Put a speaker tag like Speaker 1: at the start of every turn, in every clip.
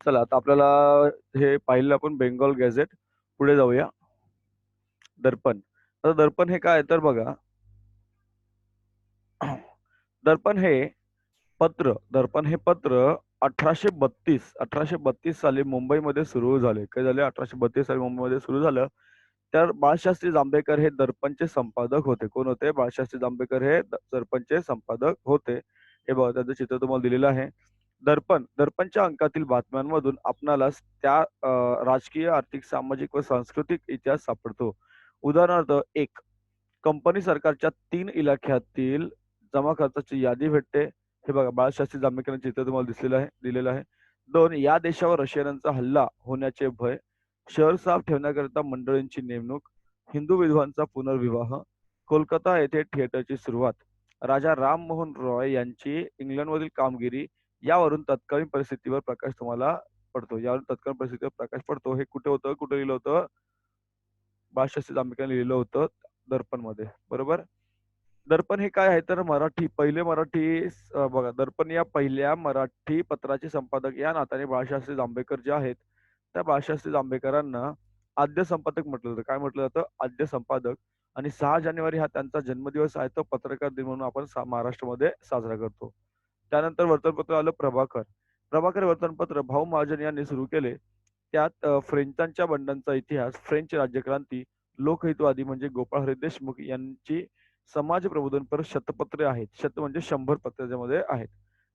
Speaker 1: चला आता आपल्याला हे पाहिलं आपण बेंगॉल गॅझेट. पुढे जाऊया. दर्पण. आता दर्पण हे काय आहे तर बघा, दर्पण हे दर्पण हे पत्र 1832 साली मुंबईमध्ये सुरू झाले. काय झाले? 1832 साली मुंबईमध्ये सुरू झालं. तर बाळशास्त्री जांभेकर हे दर्पणचे संपादक होते. कोण होते? बाळशास्त्री जांभेकर हे दर्पणचे संपादक होते. हे बघा त्याचं चित्र तुम्हाला दिलेलं आहे. दर्पणच्या अंकातील बातम्यांमधून आपणाला त्या राजकीय, आर्थिक, सामाजिक व सांस्कृतिक इतिहास सापडतो. उदाहरणार्थ 1. कंपनी सरकारच्या 3 इलाख्यातील जमा खर्चाची यादी भेटते. हे बघा बाळशास्त्री जांभेकरांचे चित्र तुम्हाला दिलेलं आहे. 2. या देशावर रशियनांचा हल्ला होण्याचे भय. शहर साफ ठेवण्याकरिता मंडळींची नेमणूक. हिंदू विधवांचा पुनर्विवाह. कोलकाता येथे थिएटरची सुरुवात. राजा राममोहन रॉय यांची इंग्लंडमधील कामगिरी. यावरून तत्कालीन परिस्थितीवर प्रकाश तुम्हाला पडतो. यावरून तत्कालीन परिस्थितीवर प्रकाश पडतो. हे कुठे होतं? कुठे लिहिलं होतं? बाळशास्त्री जांभेकरांनी लिहिलं होतं दर्पणमध्ये. बरोबर? दर्पण हे काय आहे तर पहिले मराठी बघा दर्पण या पहिल्या मराठी पत्राचे संपादक या नात्याने बाळशास्त्री जांभेकर जे आहेत, त्या बाळशास्त्री जांभेकरांना आद्य संपादक म्हटलं जातं. काय म्हटलं जातं? आद्य संपादक. आणि 6 जानेवारी हा त्यांचा जन्मदिवस आहे. तो पत्रकार दिन म्हणून आपण महाराष्ट्रामध्ये साजरा करतो. त्यानंतर वर्तमानपत्र आलं प्रभाकर. प्रभाकर वर्तमानपत्र भाऊ महाजन यांनी सुरू केले. त्यात फ्रेंचांच्या बंडांचा इतिहास, फ्रेंच राज्यक्रांती, लोकहितवादी म्हणजे गोपाळ हरी देशमुख यांची समाज प्रबोधनपर शतपत्रे आहेत. शत म्हणजे 100 पत्र त्याच्यामध्ये आहेत.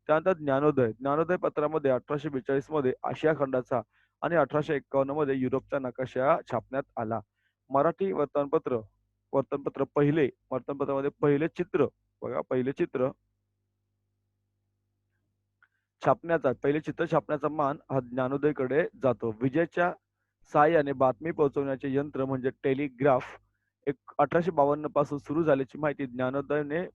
Speaker 1: त्यानंतर ज्ञानोदय. ज्ञानोदय पत्रामध्ये 1842 मध्ये आशिया खंडाचा आणि 1851 मध्ये युरोपचा नकाशा छापण्यात आला. मराठी वर्तमानपत्रामध्ये पहिले चित्र बघा, पहिले चित्र छापण्याचा मान हा ज्ञानोदयकडे जातो. विजेच्या सहाय्याने बातमी पोहोचवण्याचे यंत्र म्हणजे टेलिग्राफ 1852 पासून सुरू झाल्याची माहिती ज्ञानोदय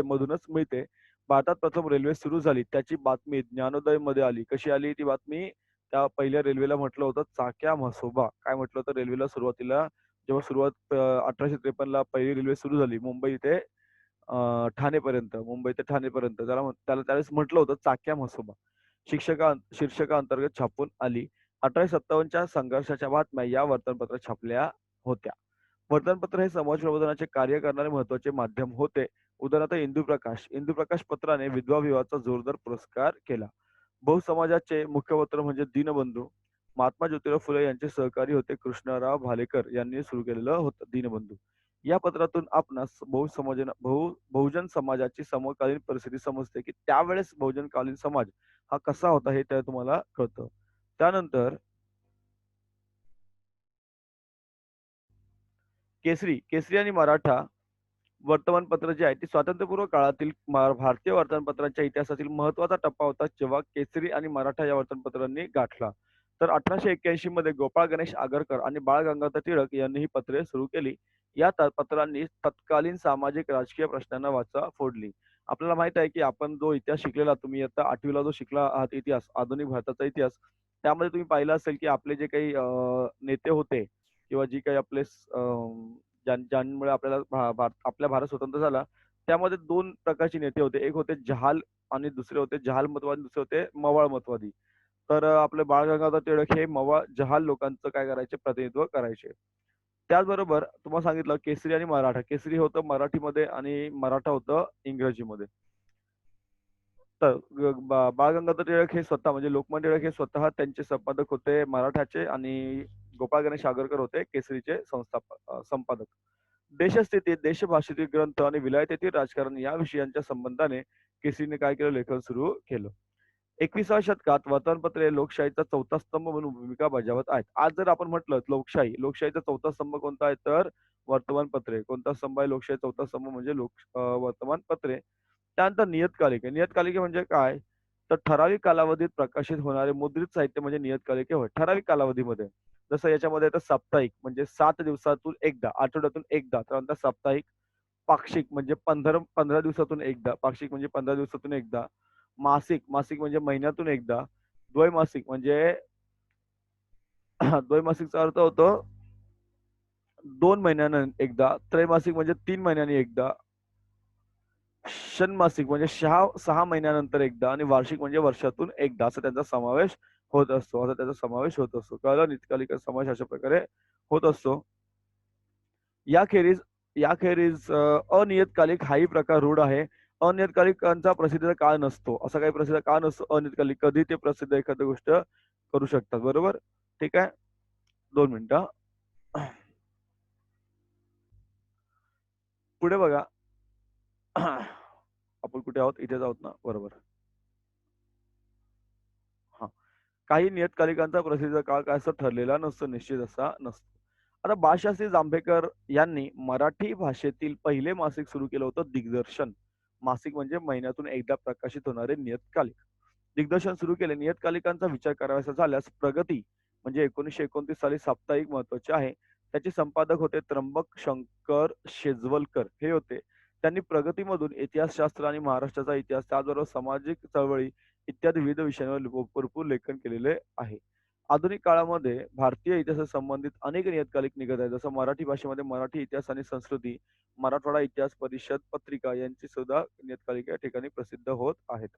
Speaker 1: मधूनच मिळते. भारतात प्रथम रेल्वे सुरू झाली त्याची बातमी ज्ञानोदय मध्ये आली. कशी आली ती बातमी? त्या पहिल्या रेल्वेला म्हटलं होतं चाक्या म्हसोबा. काय म्हटलं होतं रेल्वेला सुरुवातीला? जेव्हा 1853 ला पहिली रेल्वे सुरू झाली मुंबई ते ठाणेपर्यंत त्याला त्यावेळेस म्हटलं होतं चाक्या म्हसोबा. शीर्षकाअंतर्गत छापून आली. 1857च्या संघर्षाच्या बातम्या या वर्तमानपत्रात छापल्या होत्या. वर्तमानपत्र हे समाज प्रबोधनाचे कार्य करणारे महत्वाचे माध्यम होते. उदाहरणार्थ इंदुप्रकाश पत्राने विधवा विवाहाचा जोरदार पुरस्कार केला. बहुसमाजाचे मुखपत्र म्हणजे दीनबंधू. महात्मा ज्योतिराव फुले यांचे सहकारी होते कृष्णराव भालेकर यांनी सुरू केलेलं होतं दीनबंधू. या पत्रातून आपणास बहुजन समाजाची समकालीन परिस्थिती समजते की त्यावेळेस बहुजनकालीन समाज हा कसा होता हे त्या तुम्हाला कळतं. त्यानंतर केसरी आणि मराठा वर्तमानपत्र जे आहे ते स्वातंत्र्यपूर्व काळातील भारतीय वर्तमानपत्रांच्या इतिहासातील महत्वाचा टप्पा होता जेव्हा केसरी आणि मराठा या वर्तमानपत्रांनी गाठला. तर 1881 मध्ये गोपाळ गणेश आगरकर आणि बाळ गंगाधर टिळक यांनी ही पत्रे सुरू केली. या पत्रांनी तत्कालीन सामाजिक राजकीय प्रश्नांना वाचा फोडली. आपल्याला माहित आहे की आपण जो इतिहास शिकलेला तुम्ही आता 8वीला जो शिकला आहात इतिहास आधुनिक भारताचा इतिहास त्यामध्ये तुम्ही पाहिलं असेल की आपले जे काही नेते होते किंवा जी काही ज्यांमुळे आपल्या भारत स्वतंत्र झाला त्यामध्ये 2 प्रकारचे नेते होते. एक होते जहाल आणि दुसरे होते जहाल मतवादी, दुसरे होते मवाळ मतवादी. तर आपले बाळ गंगाधर टिळक हे जहाल लोकांचं काय करायचे? प्रतिनिधित्व करायचे. त्याचबरोबर तुम्हाला सांगितलं केसरी आणि मराठा. केसरी होतं मराठीमध्ये आणि मराठा होतं इंग्रजीमध्ये. तर बाळ गंगाधर टिळक हे स्वतः म्हणजे लोकमान्य टिळक हे स्वतः त्यांचे संपादक होते मराठाचे आणि गोपाळ गणेश आगरकर होते केसरीचे संपादक. देशस्थिती, देशभाषेतील ग्रंथ आणि विलायतेतील राजकारण या विषयांच्या संबंधाने केसरीने काय केलं? लेखन सुरू केलं. 21व्या शतकात वर्तमानपत्रे लोकशाहीचा चौथा स्तंभ म्हणून भूमिका बजावत आहेत. आज जर आपण म्हटलं लोकशाहीचा चौथा स्तंभ कोणता आहे तर वर्तमानपत्रे. कोणता स्तंभ आहे? लोकशाही चौथा स्तंभ म्हणजे वर्तमानपत्रे. त्यानंतर नियतकालिके. नियतकालिके म्हणजे काय? तर ठराविक कालावधीत प्रकाशित होणारे मुद्रित साहित्य म्हणजे नियतकालिके होय. ठराविक कालावधीमध्ये. जसं याच्यामध्ये येतं साप्ताहिक म्हणजे 7 दिवसातून एकदा, आठवड्यातून एकदा. त्यानंतर साप्ताहिक, पाक्षिक म्हणजे 15 दिवसातून एकदा. पाक्षिक म्हणजे 15 दिवसातून एकदा. मासिक म्हणजे महिन्यातून एकदा. द्वैमासिक म्हणजे द्वैमासिकचा अर्थ होतो 2 महिन्यानं एकदा. त्रैमासिक म्हणजे 3 महिन्यांनी एकदा. षण्मासिक म्हणजे 6 महिन्यानंतर एकदा आणि वार्षिक म्हणजे वर्षातून एकदा असं त्यांचा समावेश होत असतो. असा त्याचा समावेश होत असतो. कळलं? नियतकालिक समावेश अशा प्रकारे होत असतो. याखेरीज याखेरीज अनियतकालिक हाही प्रकार रूढ आहे. अनियतकालिकांचा प्रसिद्धीचा काळ नसतो. असा काही प्रसिद्ध काळ नसतो अनियतकालिक. कधी ते प्रसिद्ध एखादी गोष्ट करू शकतात. बरोबर? ठीक आहे. 2 मिनिटं. पुढे बघा. आपण कुठे आहोत? इथेच आहोत ना? बरोबर. हां. काही नियतकालिकांचा प्रसिद्ध काळ काय असा ठरलेला नसतो, निश्चित असा नसतो. आता बाळशास्त्री जांभेकर यांनी मराठी भाषेतील पहिले मासिक सुरू केलं होतं दिग्दर्शन. मासिक म्हणजे महिन्यातून एकदा प्रकाशित होणारे नियतकालिक. दिग्दर्शन सुरू केले. नियतकालिकांचा विचार करावासा झाल्यास प्रगती म्हणजे 1929 साली साप्ताहिक महत्त्वाचे आहे. त्याचे संपादक होते त्र्यंबक शंकर शेजवलकर हे होते. त्यांनी प्रगतीमधून इतिहासशास्त्र आणि महाराष्ट्राचा इतिहास त्याचबरोबर सामाजिक चळवळी इत्यादी विविध विषयांवर भरपूर लेखन केलेले आहे. आधुनिक काळामध्ये भारतीय इतिहासासंबंधित अनेक नियतकालिक निघत आहेत. जसं मराठी भाषेमध्ये मराठी इतिहास आणि संस्कृती, मराठवाडा इतिहास परिषद पत्रिका यांची सुद्धा नियतकालिके या ठिकाणी प्रसिद्ध होत आहेत.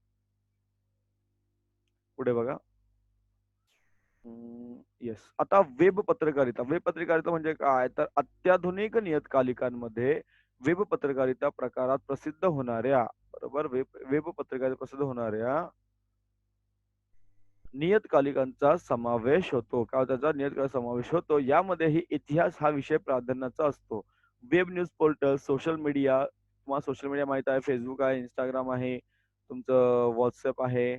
Speaker 1: पुढे बघा. येस. आता वेब पत्रकारिता. वेब पत्रकारिता म्हणजे काय? तर अत्याधुनिक नियतकालिकांमध्ये वेब पत्रकारिता प्रकारात प्रसिद्ध होणाऱ्या बरोबर वेब वेब पत्रकारिता प्रसिद्ध होणाऱ्या नियतकालिकांचा समावेश होतो. का त्याचा नियतकालिकांचा समावेश होतो. यामध्येही इतिहास हा विषय प्राधान्याचा असतो. Web news portal, social media तुम्हाला सोशल मीडिया माहीत आहे. Facebook आहे, Instagram आहे, तुमचं WhatsApp आहे.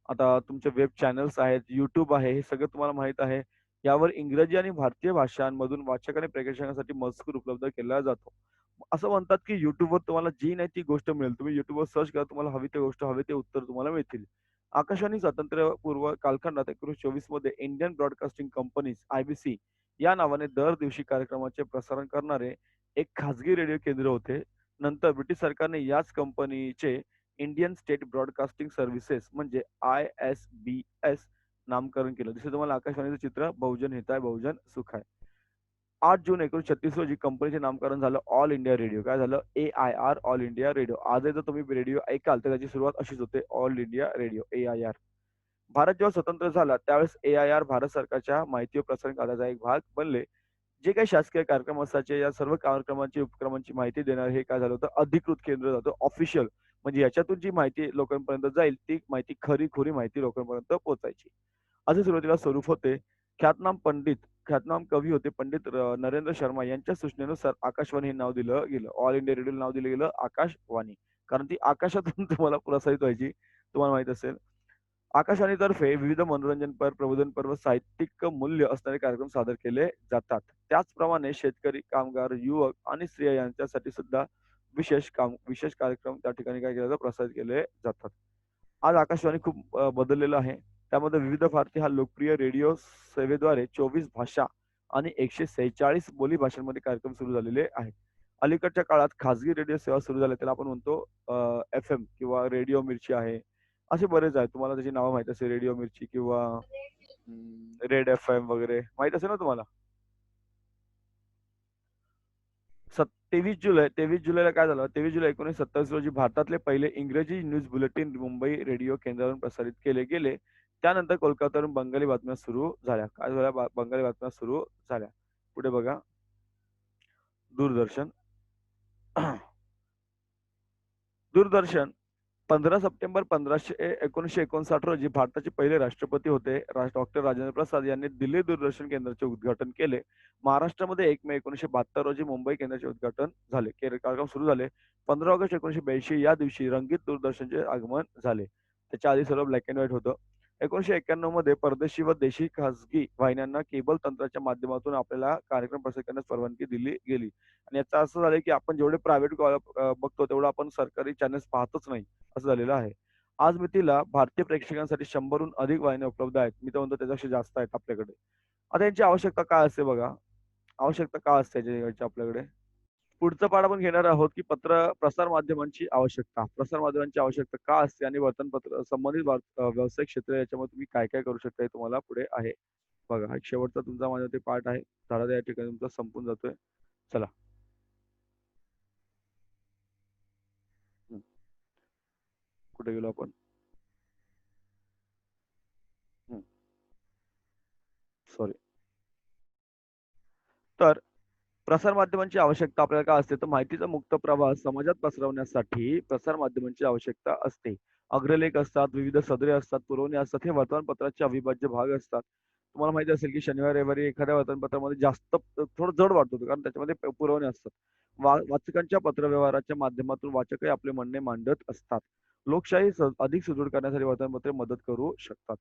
Speaker 1: आता तुमचे वेब चॅनल्स आहेत, YouTube आहे. हे सगळं तुम्हाला माहीत आहे. यावर इंग्रजी आणि भारतीय भाषांमधून वाचक आणि प्रेक्षकांसाठी मजकूर उपलब्ध केला जातो. असं म्हणतात, की YouTubeवर तुम्हाला जी नाही ती गोष्ट मिळेल. तुम्ही YouTubeवर सर्च करा, तुम्हाला हवी ती गोष्ट, हवे ते उत्तर तुम्हाला मिळतील. आकाशवाणी स्वातंत्र्यपूर्व कालखंडात 1924 मध्ये इंडियन ब्रॉडकास्टिंग कंपनीज (आयबीसी) या नावाने दर दिवशी कार्यक्रमाचे प्रसारण करणारे एक खाजगी रेडिओ केंद्र होते. नंतर ब्रिटिश सरकारने याच कंपनीचे इंडियन स्टेट ब्रॉडकास्टिंग सर्व्हिसेस म्हणजे ISBS नामकरण केलं. जसं तुम्हाला आकाशवाणीचं चित्र बहुजन हिताय, बहुजन सुखाय. 8 जून 1936 रोजी कंपनीचे नामकरण झालं ऑल इंडिया रेडिओ. काय झालं? AIR all India radio. आजही जर तुम्ही रेडिओ ऐकाल तर त्याची सुरुवात अशीच होते all India radio AIR. Bharat जेव्हा स्वतंत्र झाला त्यावेळेस AIR भारत सरकारच्या माहिती व प्रसारण खात्याचा एक भाग बनले. जे काही शासकीय कार्यक्रम असायचे या सर्व कार्यक्रमांची उपक्रमांची माहिती देणारं हे काय झालं होतं अधिकृत केंद्र जातं ऑफिशियल म्हणजे याच्यातून जी माहिती लोकांपर्यंत जाईल ती माहिती खरी-खुरी माहिती लोकांपर्यंत पोहोचायची. असे सुरुवातीला स्वरूप होते. ख्यातनाम पंडित, ख्यातनाम कवी होते पंडित नरेंद्र शर्मा यांच्या सूचनेनुसार आकाशवाणी हे नाव दिलं गेलं. ऑल इंडिया रेडिओला नाव दिलं गेलं आकाशवाणी. कारण ती आकाशातून तुम्हाला प्रसारित व्हायची. तुम्हाला माहीत असेल. आकाशवाणीतर्फे विविध मनोरंजनपर, प्रबोधनपर व साहित्यिक मूल्य असणारे कार्यक्रम सादर केले जातात. त्याचप्रमाणे शेतकरी, कामगार, युवक आणि स्त्रिया यांच्यासाठी सुद्धा विशेष कार्यक्रम त्या ठिकाणी काय केले जातात, प्रसारित केले जातात. आज आकाशवाणी खूप बदललेलं आहे. त्यामध्ये विविध भारती हा लोकप्रिय रेडिओ सेवेद्वारे 24 भाषा आणि 146 बोली भाषांमध्ये कार्यक्रम सुरू झालेले आहेत. अलीकडच्या काळात खाजगी रेडिओ सेवा सुरू झाल्या. त्याला आपण म्हणतो FM किंवा रेडिओ मिर्ची आहे. असे बरेच आहेत. तुम्हाला त्याची नावं माहीत असेल रेडिओ मिर्ची किंवा रेड FM वगैरे माहीत असेल ना तुम्हाला? 23 जुलैला काय झालं? 23 जुलै 1927 रोजी भारतातले पहिले इंग्रजी न्यूज बुलेटिन मुंबई रेडिओ केंद्रावरून प्रसारित केले गेले. त्यानंतर कोलकात्यावरून बंगाली बातम्या सुरू झाल्या. काय झाल्या? बंगाली बातम्या सुरू झाल्या. पुढे बघा. दूरदर्शन. दूरदर्शन 15 सप्टेंबर 1959 रोजी भारताचे पहिले राष्ट्रपती होते. डॉक्टर राजेंद्र प्रसाद यांनी दिल्ली दूरदर्शन केंद्राचे उद्घाटन केले. महाराष्ट्रामध्ये 1 मे 1972 रोजी मुंबई केंद्राचे उद्घाटन झाले. कार्यक्रम सुरू झाले. 15 ऑगस्ट 1982 या दिवशी रंगीत दूरदर्शनचे आगमन झाले. त्याच्या आधी सर्व ब्लॅक अँड व्हाईट होतं. 1991 मध्ये परदेशी व देशी खासगी वाहिन्यांना केबल तंत्राच्या माध्यमातून आपल्याला कार्यक्रम प्रसारित करण्यास परवानगी दिली गेली. आणि याचा असं झालंय, की आपण जेवढे प्रायव्हेट बघतो तेवढं आपण सरकारी चॅनल्स पाहतच नाही. असं झालेलं आहे. आज मितीला भारतीय प्रेक्षकांसाठी 100 अधिक वाहिन्या उपलब्ध आहेत. मी तर म्हणतो त्याच्यापेक्षा जास्त आहेत आपल्याकडे. आता यांची आवश्यकता काय असते बघा. आवश्यकता का असते याची आपल्याकडे? पुढचा पाठ आपण घेणार आहोत, की प्रसार माध्यमांची आवश्यकता. प्रसार माध्यमांची आवश्यकता का असते आणि वर्तमानपत्र संबंधित व्यावसायिक क्षेत्र याच्यामध्ये तुम्ही काय-काय करू शकता हे तुम्हाला पुढे आहे. बघा हा एक शेवटचा तुमचा माझ्यावरती पाठ आहे. धडा या ठिकाणी तुमचा संपून जातोय. चला. हं. कुठे गेलो आपण? सॉरी. तर प्रसार माध्यमांची आवश्यकता आपल्याला काय असते, तर माहितीचा मुक्त प्रवाह समाजात पसरवण्यासाठी प्रसार माध्यमांची आवश्यकता असते. अग्रलेख असतात, विविध सदरे असतात, पुरवणी असतात, हे वर्तमानपत्राचे अविभाज्य भाग असतात. तुम्हाला माहिती असेल, की शनिवार, रविवारी एखाद्या वर्तमानपत्रामध्ये जास्त थोडं जड वाटतं कारण त्याच्यामध्ये पुरवणी असतात. वाचकांच्या पत्रव्यवहाराच्या माध्यमातून वाचकही आपले म्हणणे मांडत असतात. लोकशाही अधिक सुदृढ करण्यासाठी वर्तमानपत्रे मदत करू शकतात.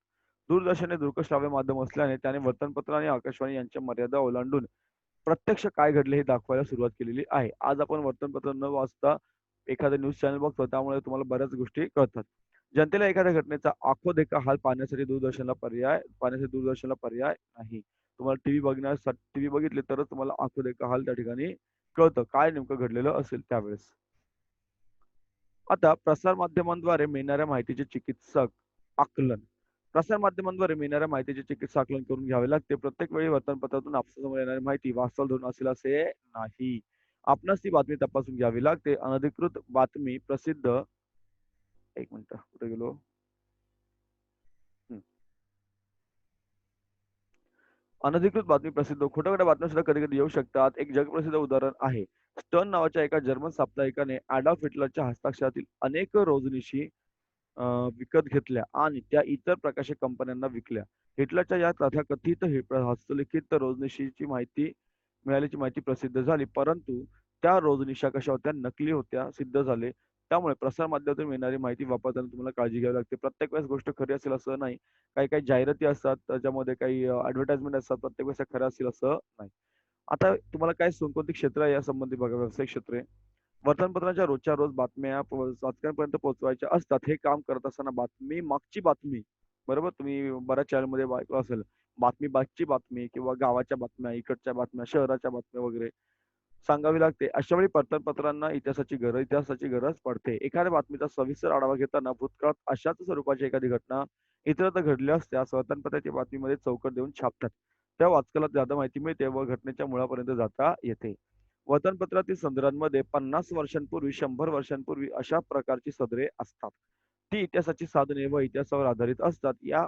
Speaker 1: दूरदर्शन हे दृकश्राव्य माध्यम असल्याने त्याने वर्तमानपत्र आणि आकाशवाणी यांच्या मर्यादा ओलांडून प्रत्यक्ष काय घडले हे दाखवायला सुरुवात केलेली आहे. आज आपण वर्तमानपत्र न वाचता एखादा न्यूज चॅनल बघतो, त्यामुळे तुम्हाला बऱ्याच गोष्टी कळतात. जनतेला एखाद्या घटनेचा आखो-देखा हाल पाहण्यासाठी दूरदर्शनला पर्याय नाही. तुम्हाला टीव्ही बघितले तरच तुम्हाला आखो-देखा हाल त्या ठिकाणी कळतं, काय नेमकं घडलेलं असेल त्यावेळेस. आता प्रसार माध्यमांद्वारे मिळणाऱ्या माहितीचे चिकित्सक आकलन. प्रसार माध्यमांद्वारे मिळणाऱ्या माहितीचे चिकित्सा आकलन करून घ्यावे लागते. प्रत्येक वेळी वर्तमानपत्रातून आपल्यासमोर येणारी माहिती वास्तव धरून असेल असे नाही. आपणास ती बातमी तपासून घ्यावी लागते. अनधिकृत बातमी प्रसिद्ध एक मिनिट कुठे गेलो? हं. अनधिकृत बातमी प्रसिद्ध खोट्या-खोट्या बातम्या सुद्धा कधी-कधी येऊ शकतात. एक जगप्रसिद्ध उदाहरण आहे. स्टर्न नावाच्या एका जर्मन साप्ताहिकाने ॲडॉल्फ हिटलरच्या हस्ताक्षरातील अनेक रोजनिशी अ, विकत घेतल्या आणि त्या इतर प्रकाशक कंपन्यांना विकल्या. हिटलरच्या या तथाकथित हस्तलिखित रोजनिशीची माहिती मिळाल्याची माहिती प्रसिद्ध झाली. परंतु त्या रोजनिशा कशा होत्या? नकली होत्या सिद्ध झाले. त्यामुळे प्रसार माध्यमातून मिळणारी माहिती वापरताना तुम्हाला काळजी घ्यावी लागते. प्रत्येक वेळेस गोष्ट खरी असेल असं नाही. काही-काही जाहिराती असतात, त्याच्यामध्ये काही ॲडव्हर्टाइजमेंट असतात. प्रत्येक वेळेस त्या खऱ्या असतील असं नाही. आता तुम्हाला काय कोणती क्षेत्र आहे यासंबंधी बघा, व्यावसायिक क्षेत्रे. वर्तमानपत्राच्या रोजच्या रोज बातम्या वाचकांपर्यंत पोहोचवायच्या असतात. हे काम करत असताना बातमी मागची बातमी, बरोबर? तुम्ही बऱ्याच चॅनलमध्ये ऐकलं असेल. बातमी मागची बातमी किंवा गावाच्या बातम्या, इकडच्या बातम्या, शहराच्या बातम्या वगैरे सांगावी लागते. अशा वेळी वर्तमानपत्रांना इतिहासाची गरज पडते. एखाद्या बातमीचा सविस्तर आढावा घेताना भूतकाळात अशाच स्वरूपाची एखादी घटना इतरत्र घडली असल्यास वर्तमानपत्राच्या बातमीमध्ये चौकट देऊन छापतात. त्या वाचकाला ज्यादा माहिती मिळते व घटनेच्या मुळापर्यंत जाता येते. वर्तमानपत्रातील सदरांमध्ये 50 वर्षांपूर्वी, 100 वर्षांपूर्वी अशा प्रकारची सदरे असतात. ती इतिहासाची साधने व इतिहासावर आधारित असतात. या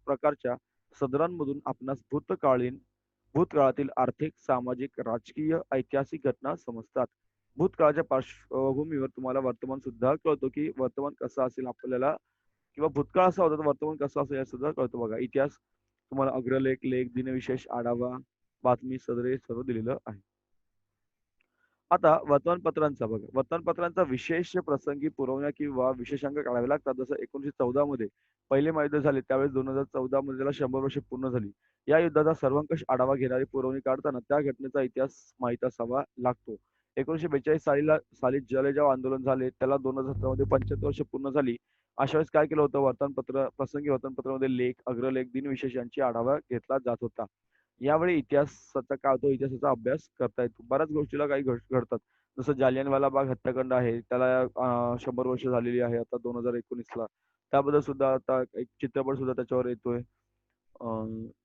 Speaker 1: प्रकारच्या सदरांमधून आपणास भूतकाळातील आर्थिक, सामाजिक, राजकीय, ऐतिहासिक घटना समजतात. भूतकाळाच्या पार्श्वभूमीवर तुम्हाला वर्तमान सुद्धा कळतो, की वर्तमान कसं असेल आपल्याला किंवा भूतकाळ असा होता तर वर्तमान कसं असेल हे सुद्धा कळतं बघा. इतिहास तुम्हाला अग्रलेख, लेख, दिनविशेष, आढावा, बातमी, सदरे सर्व दिलेलं आहे. आता वर्तमानपत्रांचा बघा. वर्तमानपत्रांचा विशेष प्रसंगी पुरवण्या किंवा विशेषांक काढावे लागतात. जसं 1914 मध्ये पहिले महायुद्ध झाले. त्यावेळेस 2014 मध्ये त्याला 100 वर्ष पूर्ण झाली. या युद्धाचा सर्वंकष आढावा घेणारी पुरवणी काढताना त्या घटनेचा इतिहास माहीत असावा लागतो. 1942 साली जलेजाव आंदोलन झाले. त्याला 2017 मध्ये 75 वर्ष पूर्ण झाली. अशा वेळेस काय केलं होतं प्रसंगी वर्तमानपत्रामध्ये लेख, अग्रलेख, दिनविशेष यांची आढावा घेतला जात होता. यावेळी इतिहासाचा काय होतो, इतिहासाचा अभ्यास करता येतो. बऱ्याच गोष्टीला काही घडतात. जसं जालियनवाला बाग हत्याकांड आहे. त्याला 100 वर्ष झालेली आहे आता 2019ला. त्याबद्दल सुद्धा आता एक चित्रपट सुद्धा त्याच्यावर येतोय.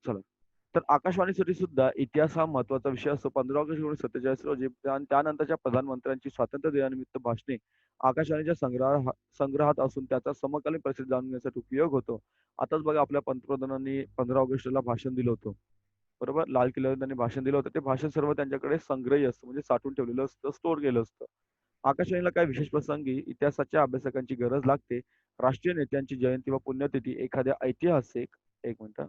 Speaker 1: चला. तर आकाशवाणीसाठी सुद्धा इतिहास हा महत्त्वाचा विषय असतो. 15 ऑगस्ट 1947 रोजी त्यानंतरच्या प्रधानमंत्र्यांची स्वातंत्र्य दिनानिमित्त भाषणे आकाशवाणीच्या संग्रहात असून त्याचा समकालीन परिस्थिती जाणून घेण्यासाठी उपयोग होतो. आताच बघा आपल्या पंतप्रधानांनी 15 ऑगस्टला भाषण दिलं होतं. बरोबर? लाल किल्ल्यावर त्यांनी भाषण दिलं होतं. ते भाषण सर्व त्यांच्याकडे संग्रही असतं, म्हणजे साठवून ठेवलेलं असतं, स्टोअर केलं असतं. आकाशवाणीला काही विशेष प्रसंगी इतिहासाच्या अभ्यासकांची गरज लागते. राष्ट्रीय नेत्यांची जयंती व पुण्यतिथी, एखाद्या ऐतिहासिक एक मिनिट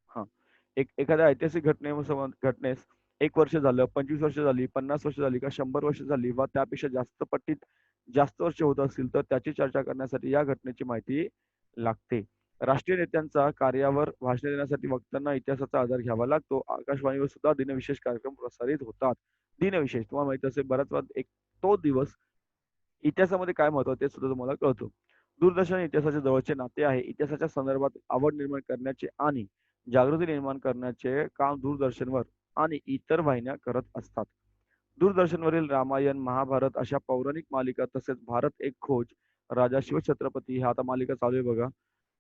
Speaker 1: हां. एखाद्या ऐतिहासिक घटनेस 1 वर्ष झालं, 25 वर्ष झाली, 50 वर्ष झाली का 100 वर्ष झाली वा त्यापेक्षा जास्त पट्टीत जास्त वर्ष होत असतील, तर त्याची चर्चा करण्यासाठी या घटनेची माहिती लागते. राष्ट्रीय नेत्यांचा कार्यावर भाषणे देण्यासाठी वक्त्यांना इतिहासाचा आधार घ्यावा लागतो. आकाशवाणीवर सुद्धा दिनविशेष कार्यक्रम प्रसारित होतात. दिनविशेष तुम्हाला माहिती असेल बऱ्याच वेळा तो दिवस इतिहासामध्ये काय महत्त्व आहे ते सुद्धा तुम्हाला कळतं. दूरदर्शन इतिहासाच्या जवळचे नाते आहे. इतिहासाच्या संदर्भात आवड निर्माण करण्याचे आणि जागृती निर्माण करण्याचे काम दूरदर्शनवर आणि इतर वाहिन्या करत असतात. दूरदर्शनवरील रामायण, महाभारत अशा पौराणिक मालिका तसेच भारत एक खोज, राजा शिवछत्रपती ह्या आता मालिका चालू आहे बघा.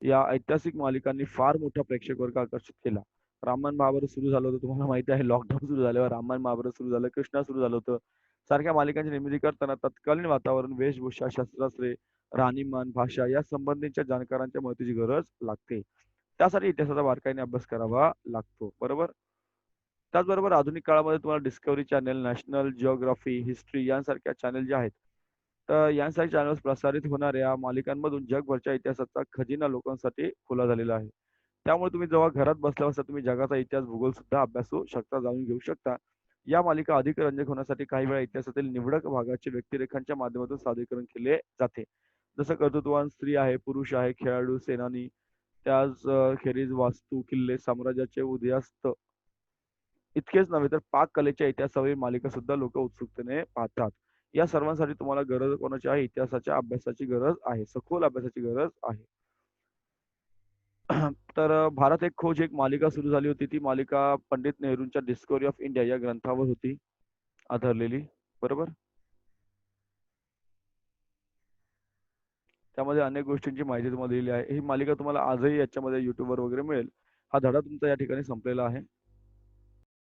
Speaker 1: या ऐतिहासिक मालिकांनी फार मोठा प्रेक्षक वर्ग आकर्षित केला. रामायण महाभारत सुरू झालं होतं तुम्हाला माहिती आहे लॉकडाऊन सुरू झाल्यावर रामायण महाभारत सुरू झालं, कृष्णा सुरू झालं होतं. सारख्या मालिकांची निर्मिती करताना तत्कालीन वातावरण, वेशभूषा, शस्त्रास्त्रे, राहणीमान, भाषा या संबंधीच्या जाणकारांच्या मदतीची गरज लागते. त्यासाठी इतिहासाचा बारकाईने अभ्यास करावा लागतो. बरोबर? त्याचबरोबर आधुनिक काळामध्ये तुम्हाला discovery channel, national geography, history यांसारख्या चॅनल जे आहेत, तर यांसारख्या चॅनल्स प्रसारित होणाऱ्या मालिकांमधून जगभरच्या इतिहासाचा खजिना लोकांसाठी खुला झालेला आहे. त्यामुळे तुम्ही जेव्हा घरात बसल्या-बसल्या तुम्ही जगाचा इतिहास, भूगोल सुद्धा अभ्यासू शकता, जाणून घेऊ शकता. या मालिका अधिक रंजक होण्यासाठी काही वेळा इतिहासातील निवडक भागाचे व्यक्तिरेखांच्या माध्यमातून सादरीकरण केले जाते. जसं कर्तृत्ववान स्त्री आहे, पुरुष आहे, खेळाडू, सेनानी, त्याच खेरीज वास्तू, किल्ले, साम्राज्याचे उदयास्त इतकेच नव्हे तर पाककलेच्या इतिहासावरील मालिका सुद्धा लोक उत्सुकतेने पाहतात. या सर्वांसाठी तुम्हाला गरज कोणाची आहे? इतिहासाच्या अभ्यासाची गरज आहे. सखोल अभ्यासाची गरज आहे. तर भारत एक खोज एक मालिका सुरू झाली होती. ती मालिका पंडित नेहरूंच्या डिस्कव्हरी ऑफ इंडिया या ग्रंथावर होती आधारलेली. बरोबर? त्यामध्ये अनेक गोष्टींची माहिती तुम्हाला दिलेली आहे. ही मालिका तुम्हाला आजही याच्यामध्ये YouTubeवर वगैरे मिळेल. हा धडा तुमचा या ठिकाणी संपलेला आहे.